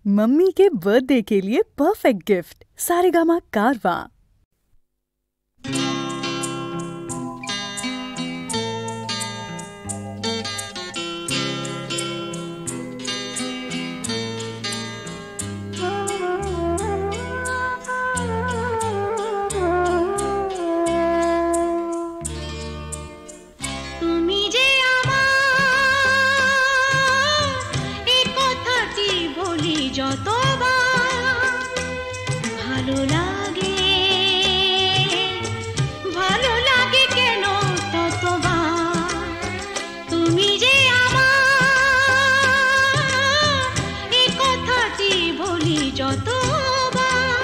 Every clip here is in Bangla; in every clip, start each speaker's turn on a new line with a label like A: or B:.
A: मम्मी के बर्थडे के लिए परफेक्ट गिफ्ट सारेगामा कारवा।
B: যতবার ভালো লাগে কেন ততবার তুমি যে আমার এই কথাটি বলি যতবার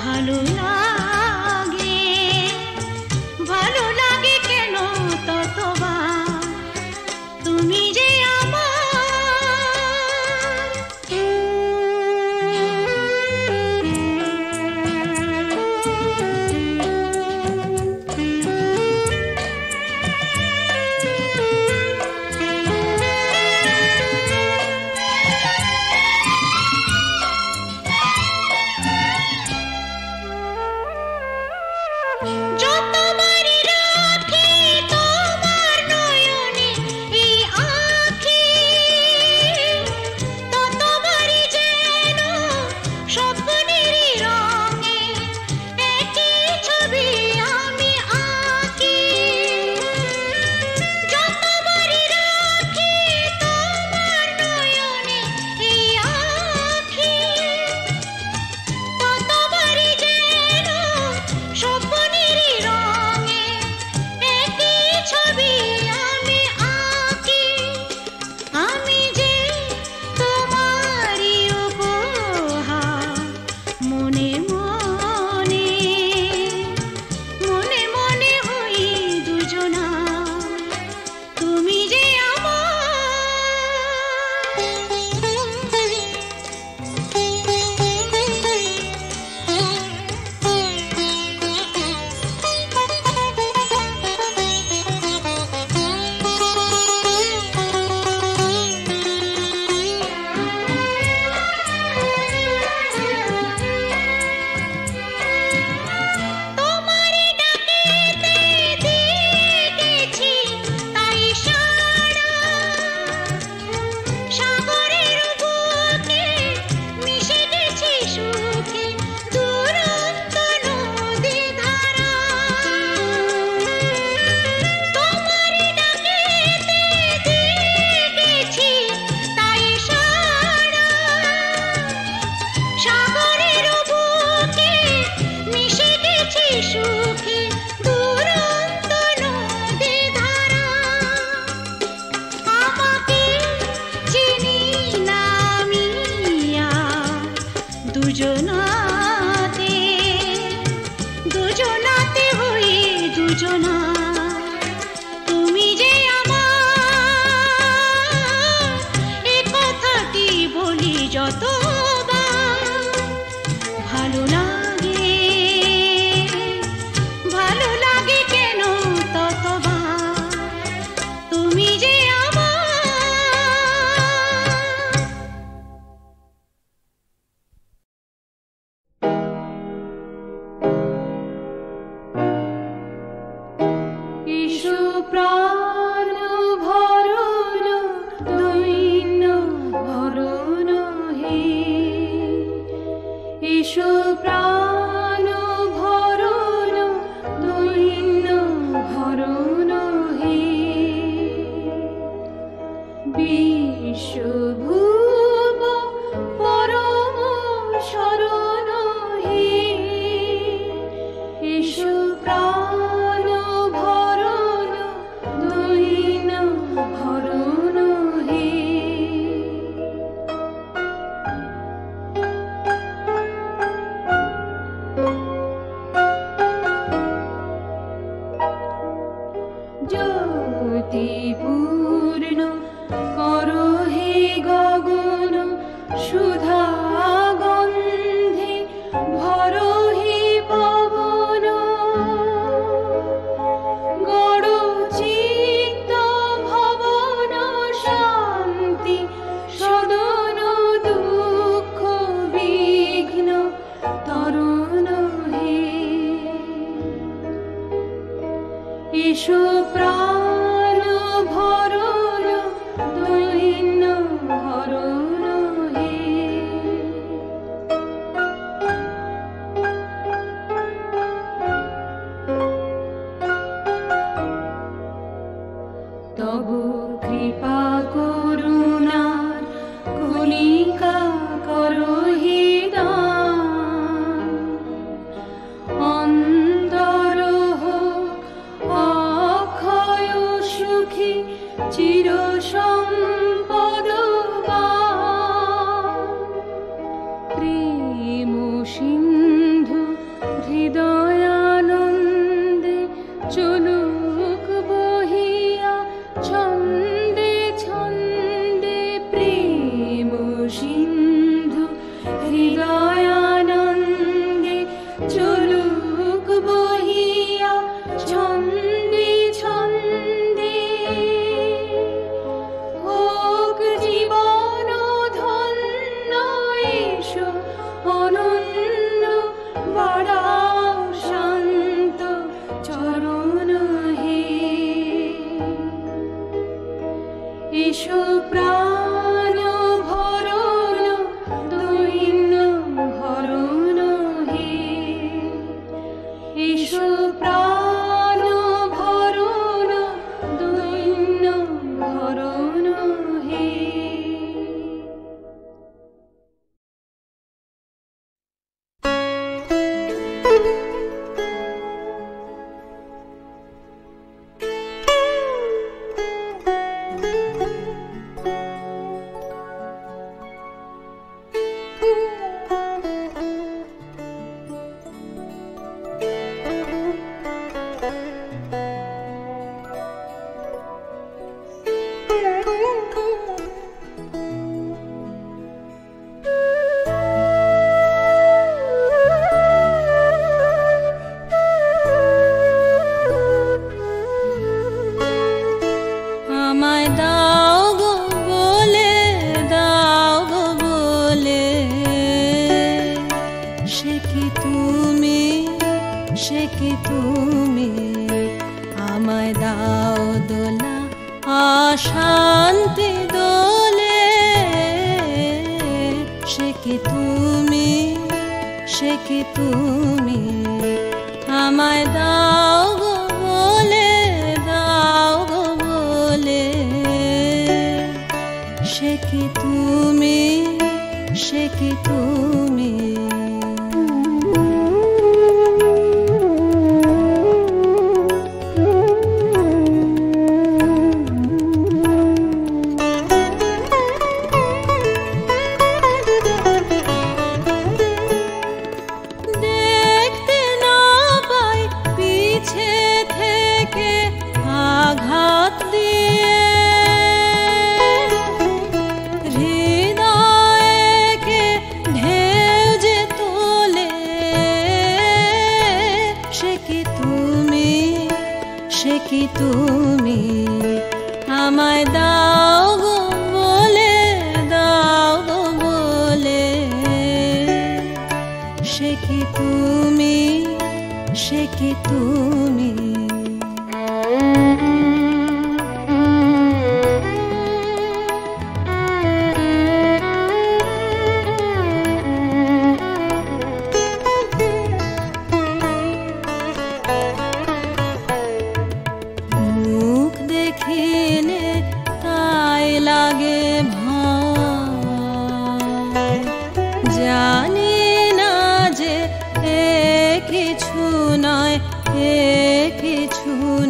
B: ভালো লাগে কেন ততবার তুমি যে যতবারই রাখি তোমার নয়নে এই আঁখি ততবারই যেন স্বপ্নেরই রঙে একই ছবি আমি আঁকি। যতবারই রাখি তোমার নয়নে এই আঁখি ততবারই যেন স্বপ্নেরই রঙে একই ছবি আমি আঁকি। আমি যে তোমারই উপহার মনে মনে হই দুজনা তুমি যে সুখে দুরন্ত নদী ধারা। আমাকে চিনি না আমি আর দুজনাতে হই দুজনা তুমি যে আমার এ কথাটি বলি যতবার ভালো লাগে কেন ততবার তুমি যে
C: সিন্ধু হৃদয়ানন্দে চলুক বহিয়া ছন্দে ছন্দে হোক জীবন ধন্য এসো অনন্য বাড়াও শান্ত চরণ হে এসো প্রাণ ভরণ দৈন্য হরণ হে এসো প্রাণ ভরণ দৈন্য হরণ হে আমায় দাও গো বলে দাও গো বলে সে কি তুমি আমায় দাও দোলা অশান্তি দোলে সে কি তুমি আমায় দাও গো বলে দাও গো বলে সে কি তুমি দেখতে না পাই পিছে থেকে আঘাত দিয়ে হৃদয়কে ঢেউ যে তোলে সে কি তুমি আমায় দাও গো বলে দাও গো বলে সে কি তুমি মুখ দেখিলে তাই লাগে ভয় জানি না যে এ কিছু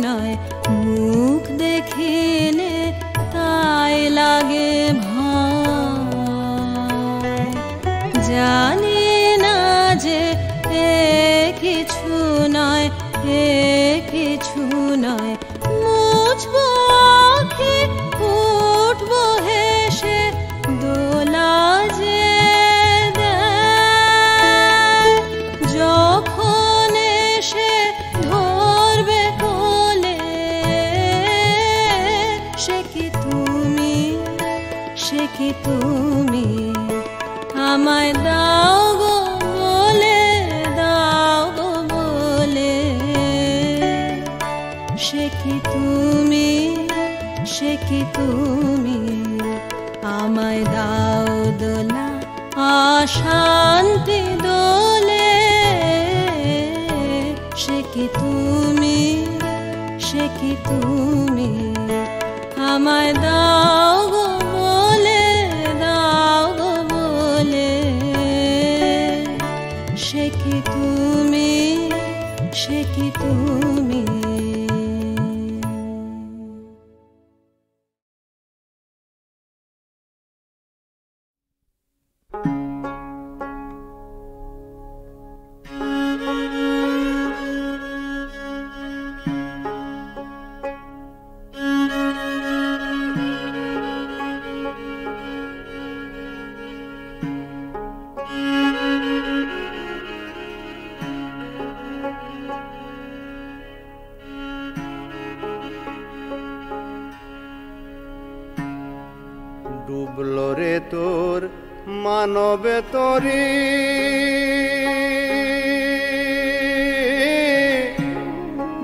C: নয় মুখ দেখিলে তাই লাগে ভয় জানি না যে এ কিছু নয় মুছবো আঁখি উঠবো হেসে দোলা যে দেয় যখন এসে ধরবে কোলে সে কি তুমি আমায় দাও গো বলে দাও গো বলে সে কি তুমি আমায় দাও দোলা অশান্তি দোলে সে কি তুমি আমায় দাও গো বলে দাও গো বলে সে কি তুমি
D: তোর মানবে তরি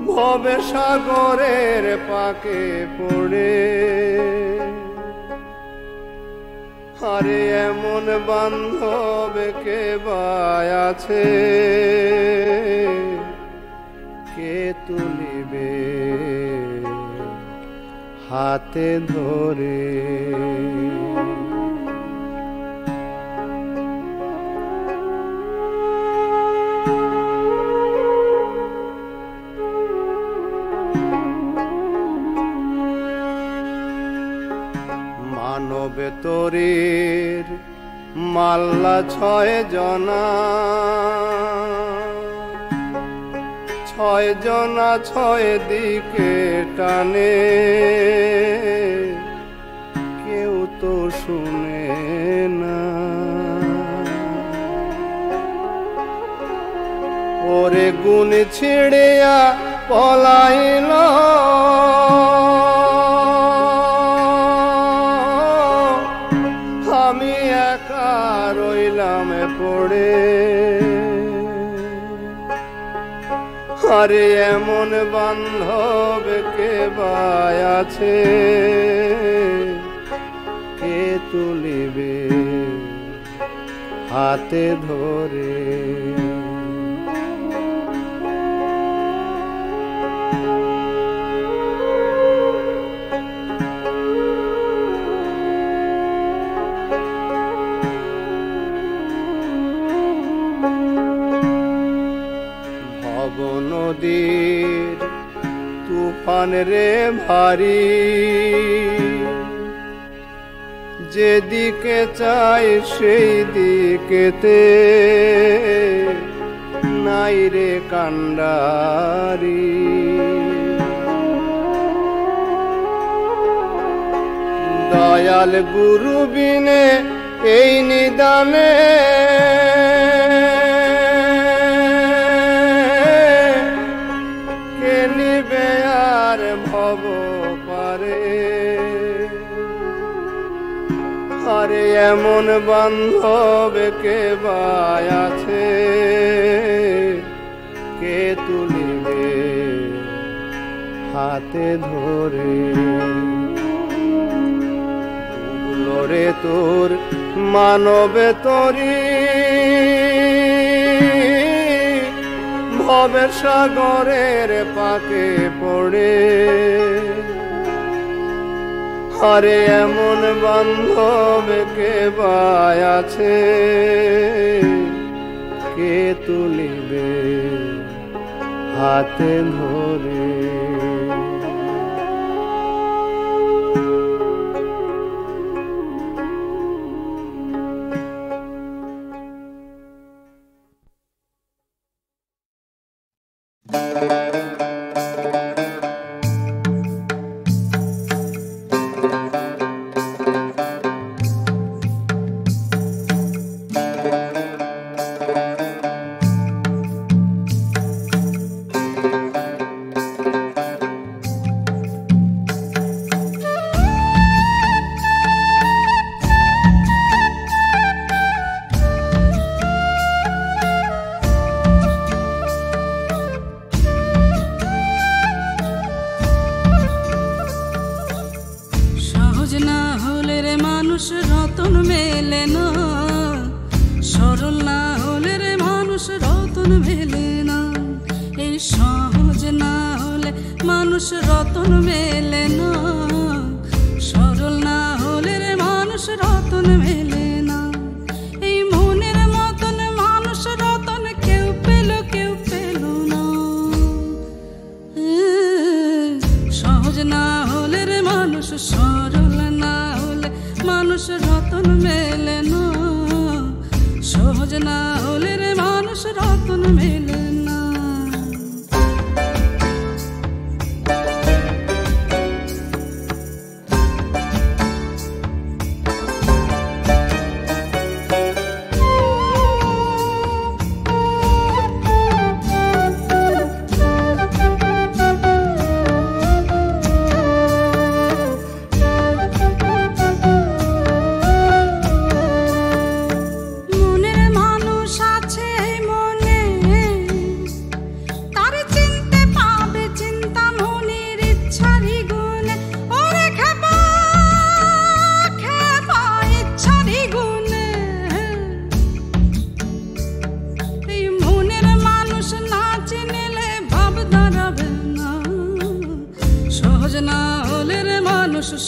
D: ভবে সাগরের পাকে পড়ে আরে এমন বান্ধব কে আছে কে তুলিবে হাতে ধরে মানবে তোরের মাল্লা 6 জনা 6 জনা 6 দিকে টানে কেউ তো শুনে না ওরে গুণ ছিড়িয়া পলাইল আমি একা রইলাম পড়ে আরে এমন বান্ধব কে আছে কে তুলিবে হাতে ধরে নদীর তুফান রে ভারী যেদিকে চাই সেই দিকেতে নাই রে কান্ডারি দয়াল গুরু বিনে এই নিদানে ভব পারে আরে এমন বান্ধব কে আছে কে তুলিবে হাতে ধরে রে তোর মানবে তরি ভবের সাগরের পাকে পড়ে আরে এমন বান্ধব কে আছে কে তুলিবে হাতে ধরে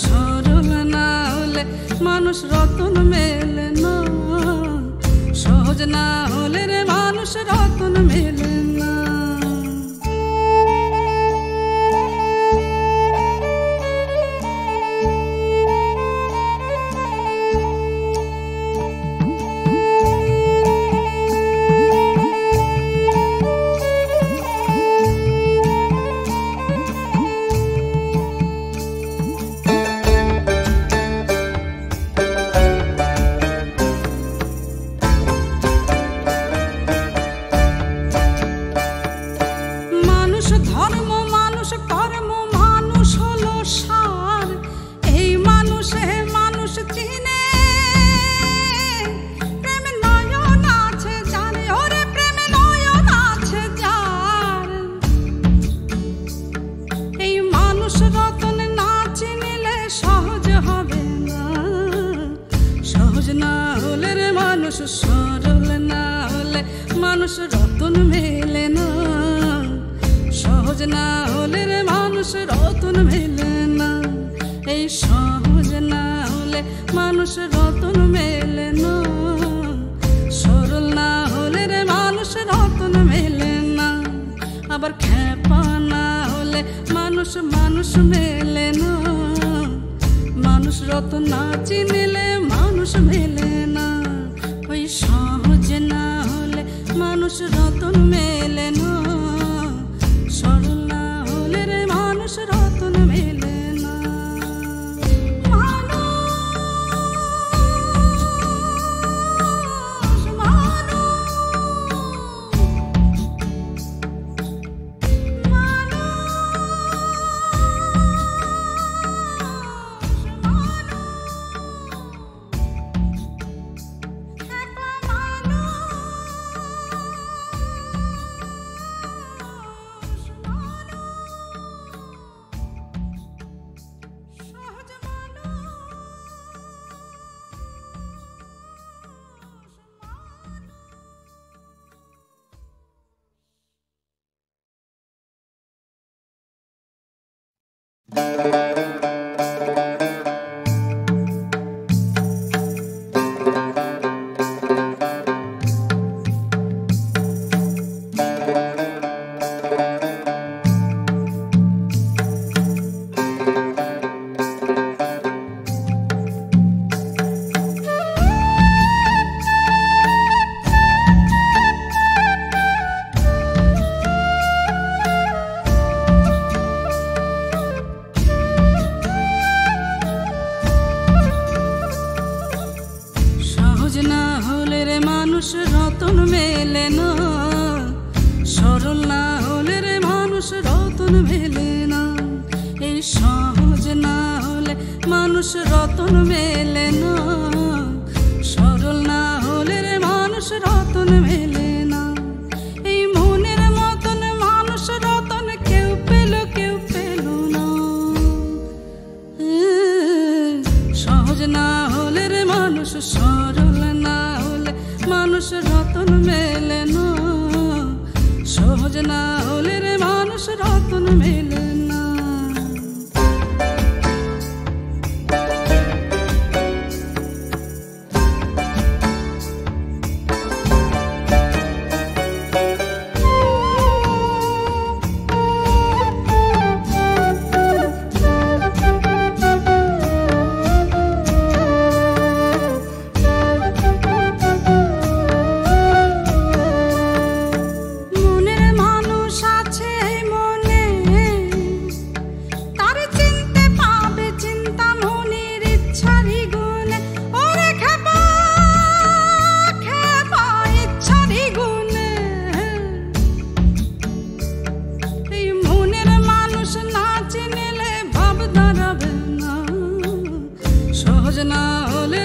C: সরল না হলে মানুষ রতন মেলে না, সহজ না হলে রে মানুষ রতন মেলে না। সরল না হলে মানুষ রতন মেলে না, সহজ না হলে রে মানুষ রতন মেলে না। এই সহজ না হলে মানুষ রতন মেলে না, সরল না হলে রে মানুষ রতন মেলে না। আবার খেপা না হলে মানুষ মানুষ মেলে না, মানুষ রতন না চিনিলে মানুষ মেলে না। ওই সহজ না হলে মানুষ রতন মেলে না, সরল না হলে রে মানুষ রতন মেলে না। রতন মেলে না, সরল না হলে রে মানুষ রতন মেলে না। এই সহজ না হলে মানুষ রতন মেলে না, সরল না হলে রে মানুষ রতন মেলে না। এই মনের মতন মানুষ রতন কেউ পেল না, সহজ না হলে রে মানুষ, সরল না হলে মানুষ রতন মেলে না, সহজ না হলে রে মানুষ রতন মেলে না। সরল না হলে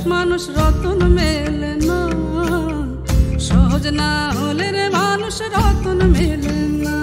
C: মানুষ রতন মেলে না, সহজ না হলে রে মানুষ রতন মেলে না।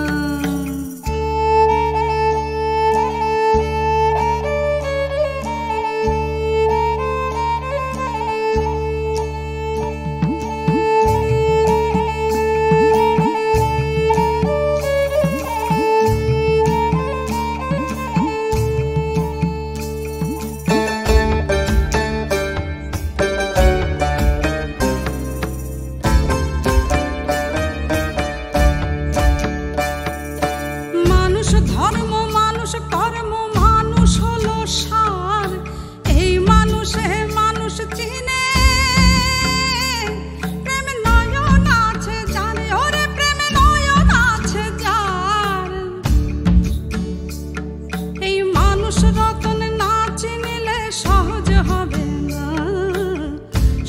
C: হবে না।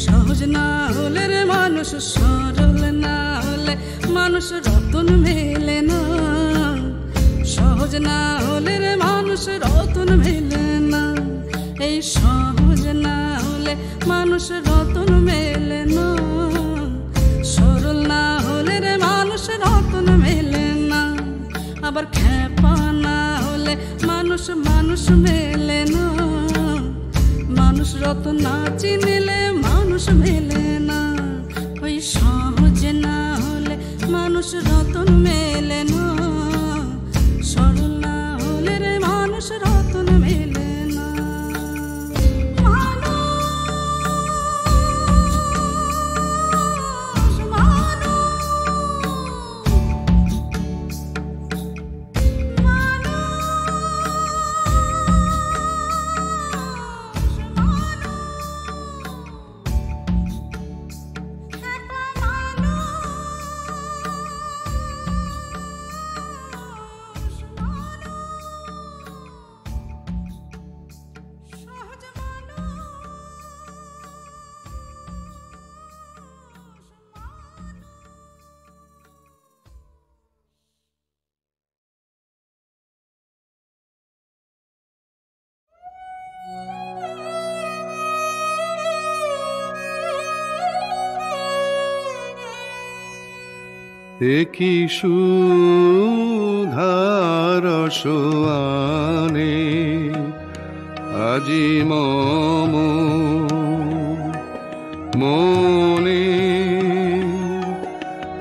C: সহজ না হলে রে মানুষ, সরল না হলে মানুষ রতন মেলে না। সহজ না হলে রে মানুষ রতন মেলে না। এই সহজ না হলে মানুষ রতন মেলে না। সরল না হলে রে মানুষ রতন মেলে না। আবার খেপা না হলে মানুষ মানুষ মেলে না। মানুষ রতন না চিনিলে মানুষ মেলে না। ওই সহজ না হলে মানুষ রতন মেলে না। সরল না হলে রে মানুষ রতন মেলে না।
D: একই সুধার সোয়ানে আজি মম মনে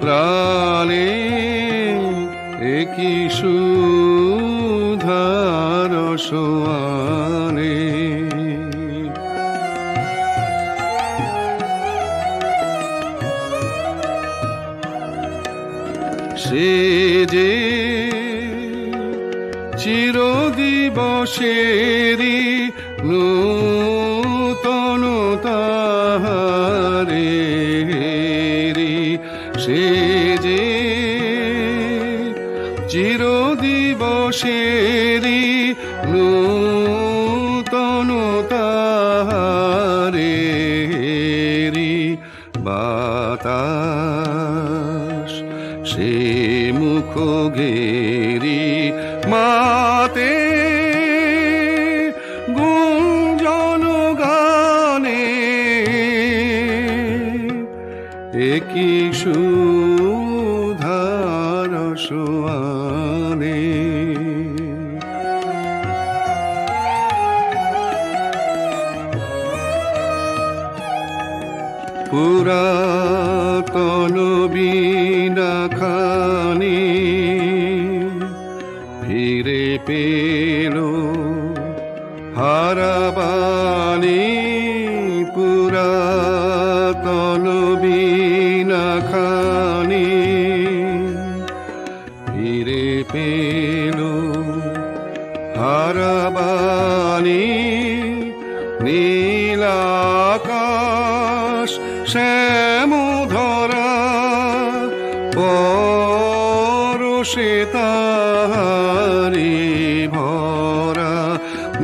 D: প্রাণে। একই সুধার সোয়ানে সে যে চিরদিবসেরি নূতন তাহারে। সে যে চিরদিবসেরি নূতন তাহারে। বাতাস সে মুখ ঘেরি মাতে গুঞ্জন গানে। একই সুধার সোয়ানে পুরাতন বীণা খানি ফিরে পেল হারাবানি। পুরাতন বীণা খানি ফিরে পেল হারাবানি। নীল আকাশ শ্যামধরা পরশে তাহারি ভরা।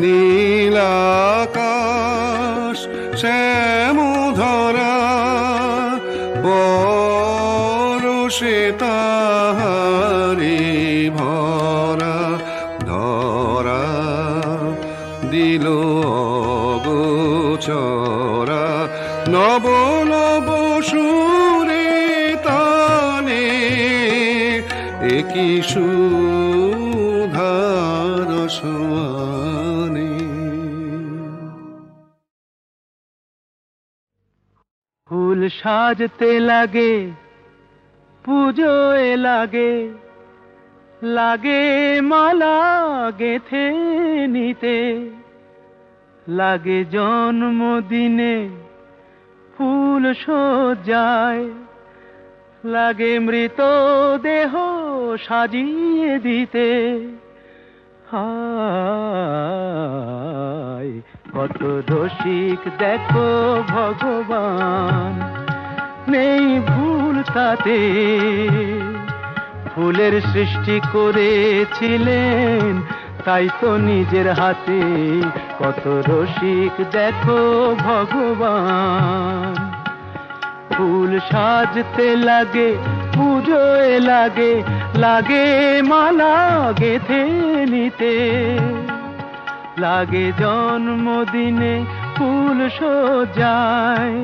D: নীল আকাশ শ্যামধরা পরশে তাহারি ভরা। ধরা দিল অগোচরা নব নব সুরে তানে। একই সুধার সোয়ানে
E: ফুল সাজতে লাগে পুজোয় লাগে লাগে মালা গেথে নিতে। লাগে জন্মদিনে ফুল সজ্জায় লাগে মৃত দেহ সাজিয়ে দিতে। হায় কত রসিক দেখো ভগবান, নেই ভুল তাতে। ফুলের সৃষ্টি করেছিলেন তাই তো নিজের হাতে কত রসিক দেখো ভগবান। ফুল সাজতে লাগে, পুজোয় লাগে, লাগে মালা গেঁথে নিতে, লাগে জন্মদিনে ফুল সজ্জায়,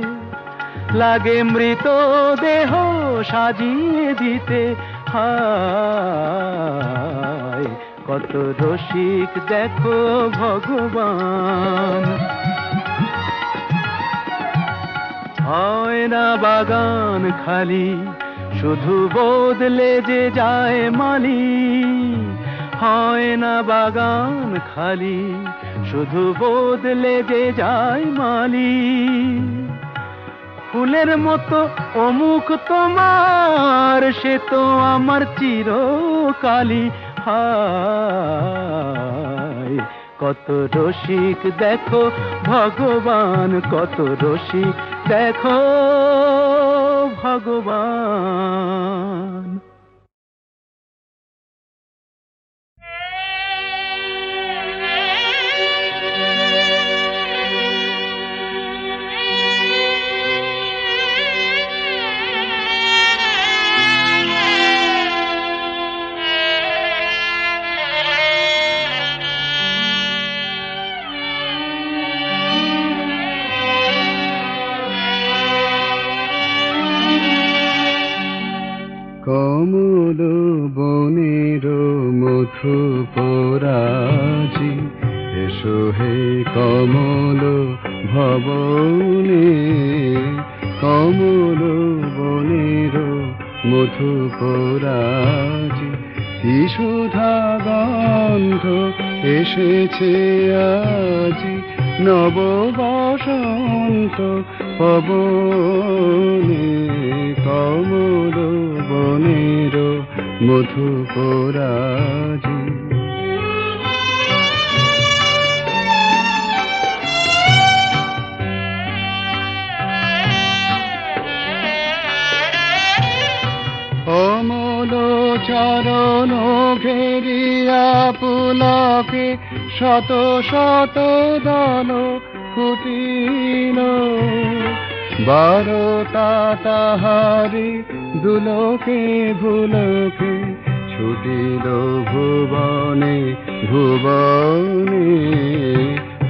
E: লাগে মৃত দেহ সাজিয়ে দিতে। হায় কত রসিক দেখো ভগবান। হয় না বাগান খালি, শুধু বদলে যে যায় মালি। হয় না বাগান খালি, শুধু বদলে যে যায় মালি। ফুলের মতো অমুক তোমার, সে তো আমার চিরকালী। হায় কত রসিক দেখো ভগবান, কত রসিক দেখো ভগবান।
D: কমল বনের মধু পরাজি, এসো হে কমল ভবনে। কমল বনের মধু পরাজি, কি সুধা গন্ধ এসেছে আজি, নব বসন্ত পবনে। কমল বনের মধু পরাজি। অমল চরণ ঘেরিয়া পুলকে, শত শত দল ফুটিল। বারতা তাহারি দুলকে ভুলকে, ছুটিল ভুবনে ভুবনে।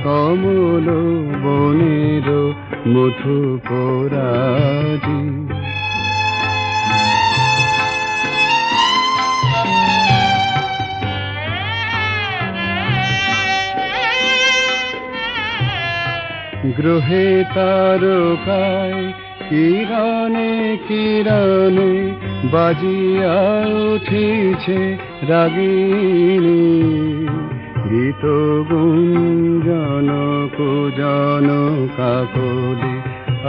D: কমল বনের মধু পরাজি। গ্রহে তারকায় কিরণে কিরণে, বাজিয়া উঠিছে রাগিনী। গীত গুঞ্জন কুজন কাকলি,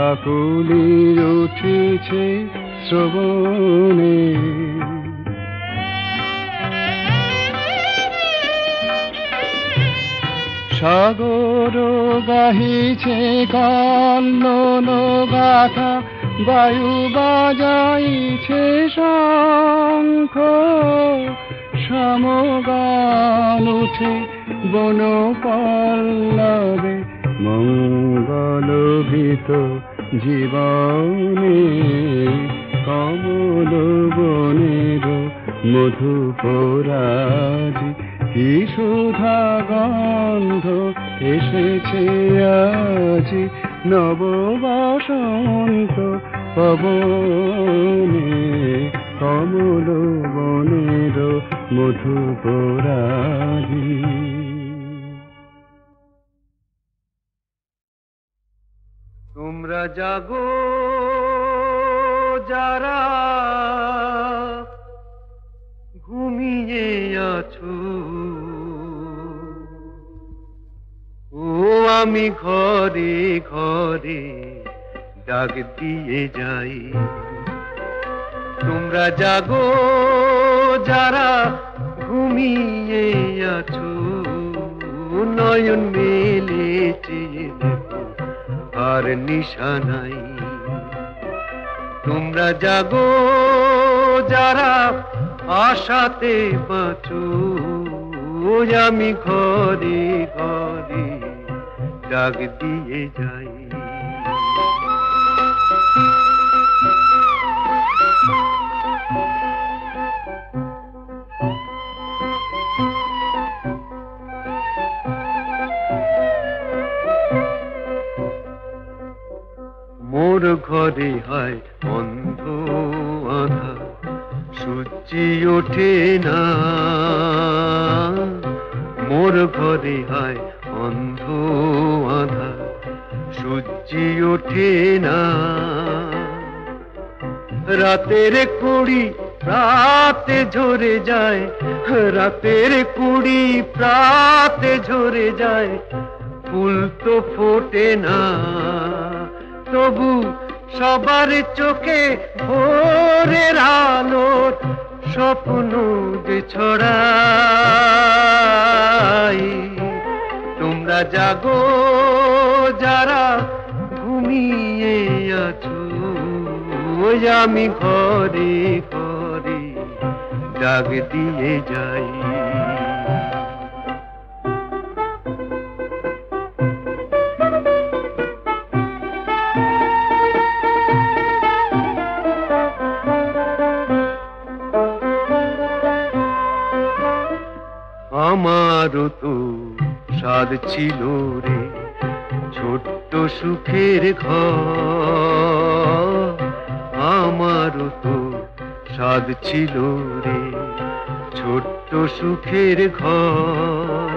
D: আকুলি উঠিছে শ্রবণে। সাগর গাহিছে কল্লোল গাথা, বায়ু বাজাইছে শঙ্খ। সমগান উঠে বন পল্লবে, মঙ্গল ভীত জীবনে। কমল বনের মধু পরাজি, কি সুধা গন্ধ এসেছে আজি, নব বসন্ত পবনে। কমল বনের মধু পরাজি। তোমরা জাগো যারা ঘুমিয়ে আছো, ও আমি ঘরে ঘরে ডাক দিয়ে যাই। তোমরা জাগো যারা ঘুমিয়ে আছো, নয়ন মেলে চেয়ে দেখো আর নিশা নাই। তোমরা জাগো যারা আশাতে বাঁচো, আমি ঘরে ঘরে ডাক দিয়ে যাই। মোর ঘরে হয় অন্ধ আধা, সূর্যি ওঠে না। মোর ঘরে হয় অন্ধ আধা, সূর্যি ওঠে না। রাতের কুড়ি প্রাতে ঝরে যায়, রাতের কুড়ি প্রাতে ঝরে যায়, ফুল তো ফোটে না। তবু সবার চোখে ভোরের আলোর স্বপ্ন যে ছড়াই। তোমরা জাগো যারা ঘুমিয়ে আছো, আমি ঘরে ঘরে ডাক দিয়ে যাই। আমারও তো স্বাদ ছিল রে ছোট্ট সুখের ঘর, আমারও তো স্বাদ ছিল রে ছোট্ট সুখের ঘর।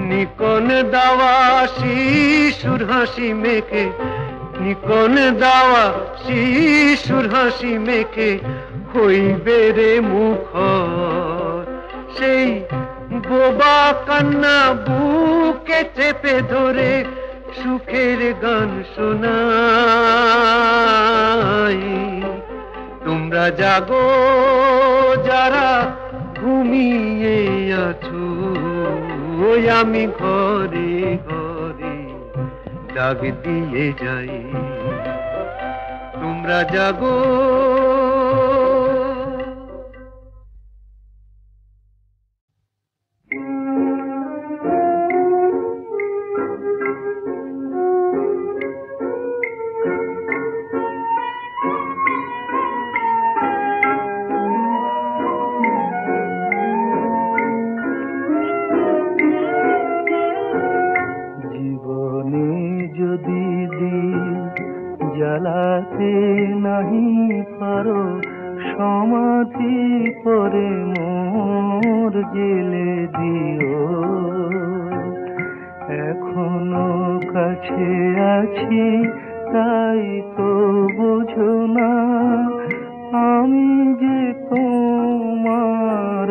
D: নিকন দাওয়া শিশুর হাসি মেখে, নিকন দাওয়া শিশুর হাসি মেখে হইবে রে মুখর। সেই বোবা কান্না বুকে চেপে ধরে সুখের গান শোনাই। তোমরা জাগো যারা ঘুমিয়ে আছো, আমি ঘরে ঘরে ডাক দিয়ে যাই। তোমরা জাগো।
E: জ্বালাতে নাহি পারো সমাধি করে মোর জেলে দিও। এখনো কাছে আছি তাই তো বুঝো না, আমি যে তোমার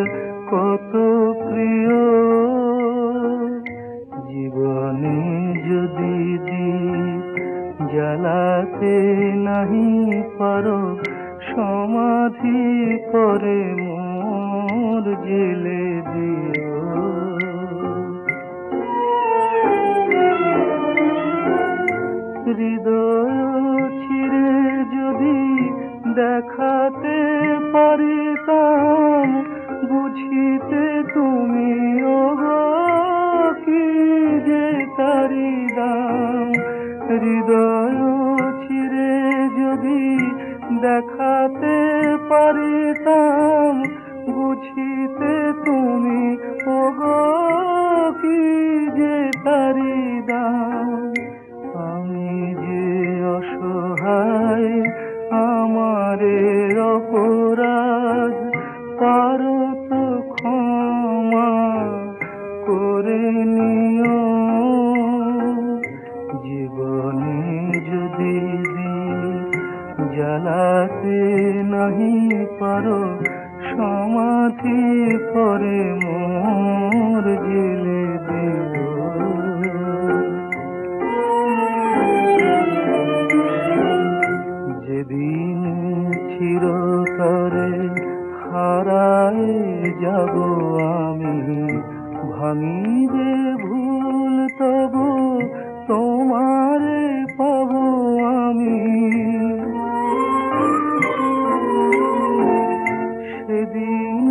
E: কত প্রিয়। জীবনে যদি জ্বালাতে নাহি পারো সমাধি করে মোর জেলে দিও। হৃদয় ছিঁড়ে যদি দেখাতে পারিতাম, বুঝিতে তুমি ওগো কি যে তারি দাম। হৃদয় ছিঁড়ে যদি দেখাতে পারিতাম, বুঝিতে তুমি ওগো কি যে তারি দাম। আমি যে অসহায় আমারে অপরাধ পারো তো ক্ষমা করে নিও। জীবনে যদি জ্বালাতে নাহি পারো সমাধি করে মোর জেলে দিও। যেদিন চিরতরে হারায় যাব আমি, ভাঙিবে ভুল তবু তোমারে পাবো আমি। সেদিন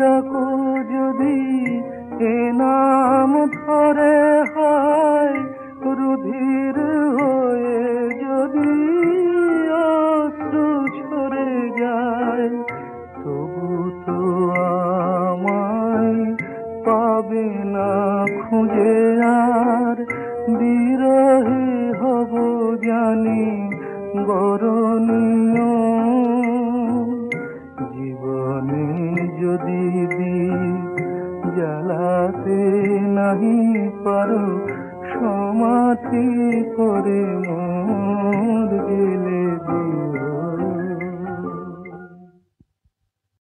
E: ডাকো যদি এ নাম ধরে হয়, না খুঁজে আর বিরহে হব জানি বরণীয়। জীবনে যদি জ্বালাতে নাহি পারো সমাধি করে মোর গেলে